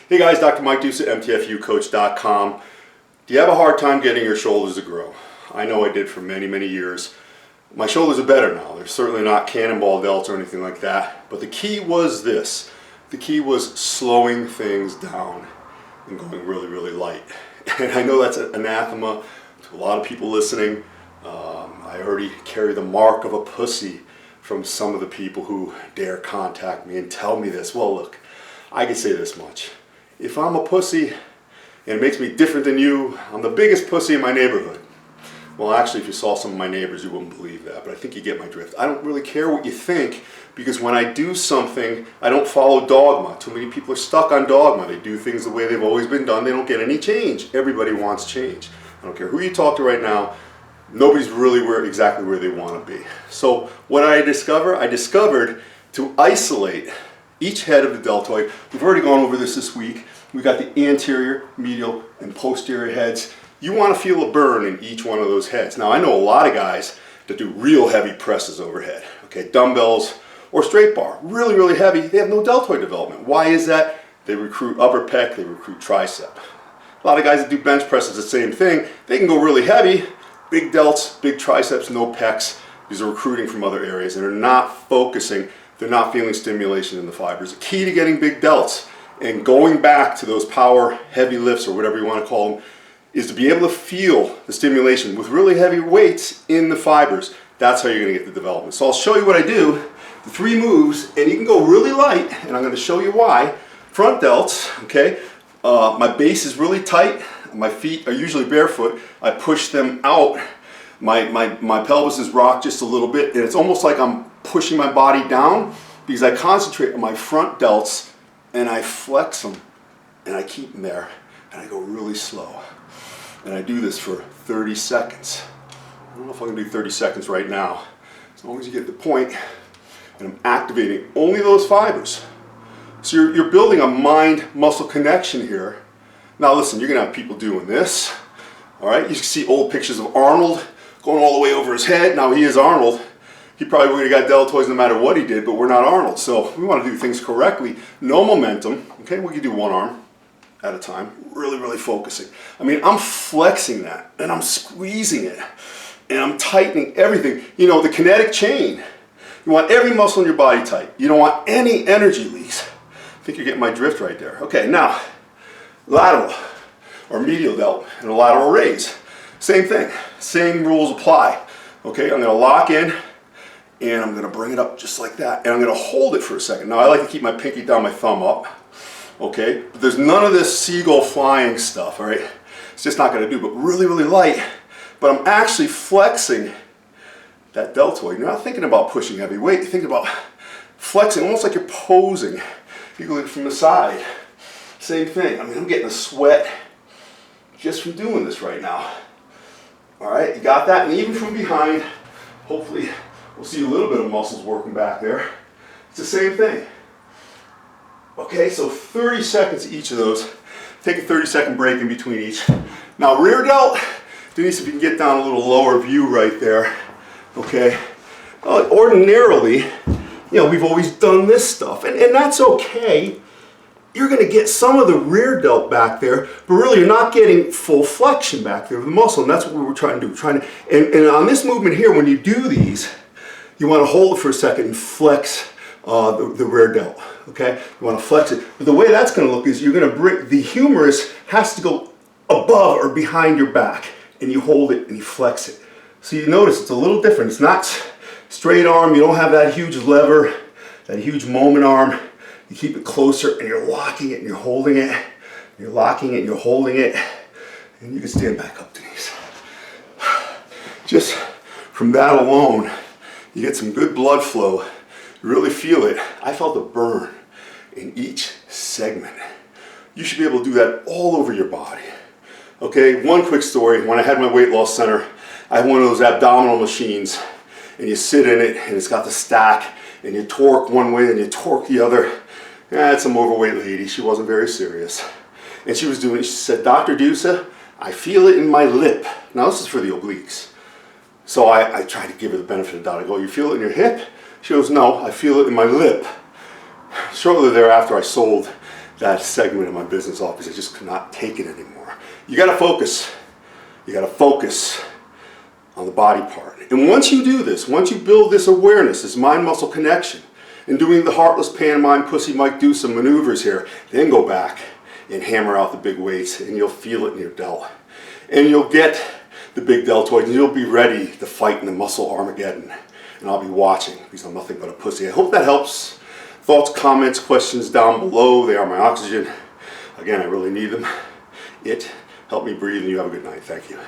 Hey guys, Dr. Mike Deuce at MTFUcoach.com. Do you have a hard time getting your shoulders to grow? I know I did for many, many years. My shoulders are better now. They're certainly not cannonball delts or anything like that. But the key was this. The key was slowing things down and going really, really light. And I know that's an anathema to a lot of people listening. I already carry the mark of a pussy from some of the people who dare contact me and tell me this. Well, look, I can say this much. If I'm a pussy and it makes me different than you, I'm the biggest pussy in my neighborhood. Well, actually, if you saw some of my neighbors, you wouldn't believe that, but I think you get my drift. I don't really care what you think, because when I do something, I don't follow dogma. Too many people are stuck on dogma. They do things the way they've always been done. They don't get any change. Everybody wants change. I don't care who you talk to right now. Nobody's really exactly where they want to be. So what did I discover? I discovered to isolate each head of the deltoid. We've already gone over this week. We've got the anterior, medial, and posterior heads. You want to feel a burn in each one of those heads. Now, I know a lot of guys that do real heavy presses overhead. Okay, dumbbells or straight bar, really, really heavy. They have no deltoid development. Why is that? They recruit upper pec, they recruit tricep. A lot of guys that do bench presses, the same thing. They can go really heavy, big delts, big triceps, no pecs. These are recruiting from other areas, and they're not focusing. They're not feeling stimulation in the fibers. The key to getting big delts and going back to those power heavy lifts, or whatever you want to call them, is to be able to feel the stimulation with really heavy weights in the fibers. That's how you're going to get the development. So I'll show you what I do, the 3 moves, and you can go really light, and I'm going to show you why. Front delts, okay, my base is really tight, my feet are usually barefoot, I push them out, my pelvis is rocked just a little bit, and it's almost like I'm pushing my body down, because I concentrate on my front delts and I flex them and I keep them there, and I go really slow, and I do this for 30 seconds. I don't know if I can do 30 seconds right now, as long as you get the point. And I'm activating only those fibers. So you're building a mind-muscle connection here. Now listen, you're gonna have people doing this, all right? You can see old pictures of Arnold going all the way over his head. Now he is Arnold. He probably would have got deltoids no matter what he did, but we're not Arnold. So we want to do things correctly. No momentum, okay? We can do one arm at a time, really, really focusing. I mean, I'm flexing that, and I'm squeezing it, and I'm tightening everything. You know, the kinetic chain. You want every muscle in your body tight. You don't want any energy leaks. I think you're getting my drift right there. Okay, now, lateral or medial delt and a lateral raise. Same thing, same rules apply. Okay, I'm gonna lock in, and I'm gonna bring it up just like that, and I'm gonna hold it for a second. Now, I like to keep my pinky down, my thumb up, okay? But there's none of this seagull flying stuff, all right? It's just not gonna do, but really, really light. But I'm actually flexing that deltoid. You're not thinking about pushing heavy weight, you're thinking about flexing, almost like you're posing. You go from the side, same thing. I mean, I'm getting a sweat just from doing this right now. All right, you got that? And even from behind, hopefully, we'll see a little bit of muscles working back there. It's the same thing. Okay, so 30 seconds each of those. Take a 30-second break in between each. Now, rear delt, Denise, if you can get down a little lower view right there. Okay, ordinarily, you know, we've always done this stuff, and that's okay. You're going to get some of the rear delt back there, but really you're not getting full flexion back there of the muscle, and that's what we were trying to do. And on this movement here, when you do these, you want to hold it for a second and flex the rear delt, okay? You want to flex it. But the way that's going to look is you're going to bring, the humerus has to go above or behind your back, and you hold it and you flex it. So you notice it's a little different. It's not straight arm. You don't have that huge lever, that huge moment arm. You keep it closer, and you're locking it and you're holding it. You're locking it and you're holding it. And you can stand back up, Denise. Just from that alone, you get some good blood flow. You really feel it. I felt a burn in each segment. You should be able to do that all over your body. Okay, one quick story. When I had my weight loss center, I had one of those abdominal machines, and you sit in it, and it's got the stack, and you torque one way and you torque the other. I had some overweight lady. She wasn't very serious. And she was doing it. She said, "Dr. Deuce, I feel it in my lip." Now, this is for the obliques. So I tried to give her the benefit of the doubt. I go, "You feel it in your hip?" She goes, "No, I feel it in my lip." Shortly thereafter, I sold that segment of my business office. I just could not take it anymore. You got to focus. You got to focus on the body part. And once you do this, once you build this awareness, this mind-muscle connection, and doing the heartless pantomime pussy Mike do some maneuvers here, then go back and hammer out the big weights, and you'll feel it in your delt. And you'll get the big deltoid, and you'll be ready to fight in the muscle Armageddon. And I'll be watching, because I'm nothing but a pussy. I hope that helps. Thoughts, comments, questions down below. They are my oxygen. Again, I really need them. Help me breathe, and you have a good night. Thank you.